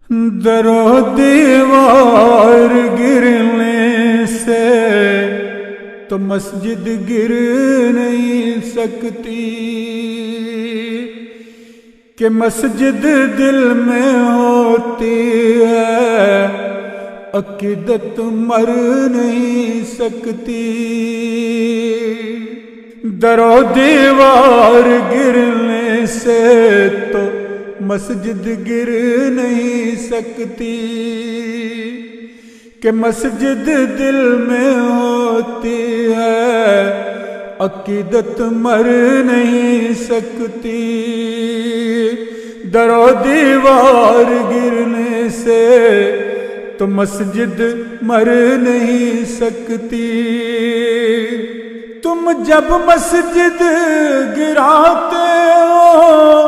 در و دیوار گرنے سے تو مسجد گر نہیں سکتی کہ مسجد دل میں ہوتی ہے، عقیدت مر نہیں سکتی۔ در و دیوار گرنے سے تو مسجد گر نہیں سکتی کہ مسجد دل میں ہوتی ہے، عقیدت مر نہیں سکتی۔ در و دیوار گرنے سے تو مسجد مر نہیں سکتی۔ تم جب مسجد گراتے ہو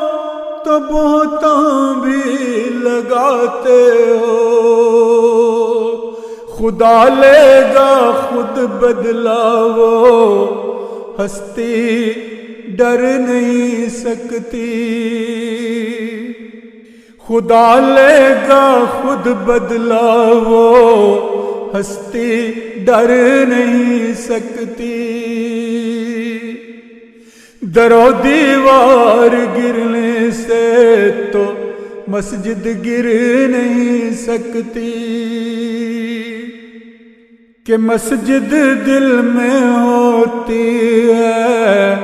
تو بہتان بھی لگاتے ہو، خدا لے گا خود بدلا، وہ ہستی ڈر نہیں سکتی۔ خدا لے گا خود بدلا، وہ ہستی ڈر نہیں سکتی۔ در و دیوار گرنے سے تو مسجد گر نہیں سکتی کہ مسجد دل میں ہوتی ہے،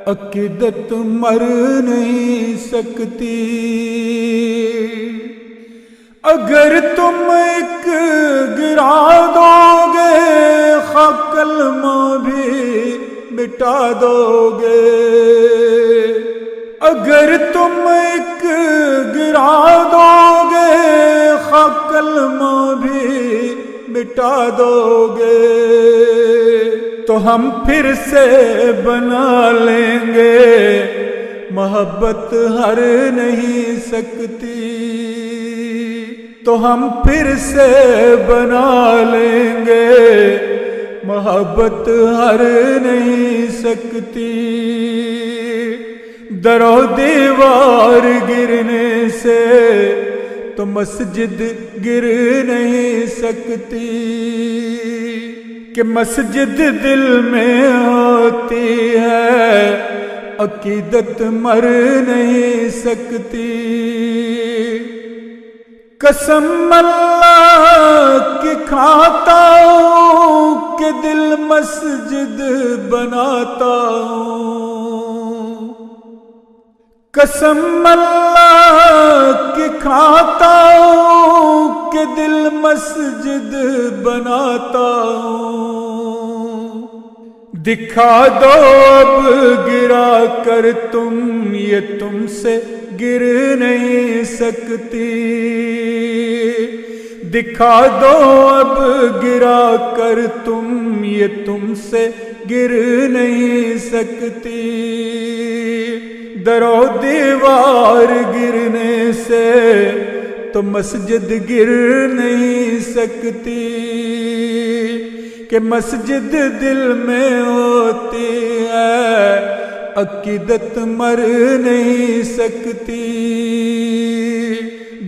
عقیدت مر نہیں سکتی۔ اگر تم ایک گرا دو گے، خاک کلمہ بھی مٹا دو گے۔ اگر تم ایک گرا دو گے، خاک کلمہ بھی مٹا دو گے، تو ہم پھر سے بنا لیں گے۔ محبت ہر نہیں سکتی، تو ہم پھر سے بنا لیں گے۔ محبت ہر نہیں سکتی۔ در و دیوار گرنے سے تو مسجد گر نہیں سکتی کہ مسجد دل میں ہوتی ہے، عقیدت مر نہیں سکتی۔ قسم اللہ کی کھاتا ہوں کہ دل مسجد بناتا ہوں۔ قسم اللہ کی کھاتا ہوں کہ دل مسجد بناتا ہوں۔ دکھا دو اب گرا کر تم، یہ تم سے گر نہیں سکتی۔ دکھا دو اب گرا کر تم، یہ تم سے گر نہیں سکتی۔ در و دیوار گرنے سے تو مسجد گر نہیں سکتی کہ مسجد دل میں ہوتی ہے، عقیدت مر نہیں سکتی۔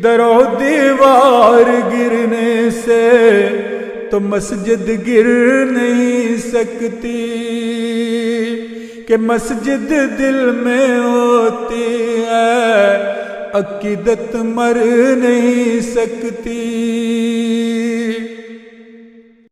در و دیوار گرنے سے تو مسجد گر نہیں سکتی کہ مسجد دل میں ہوتی ہے، عقیدت مر نہیں سکتی۔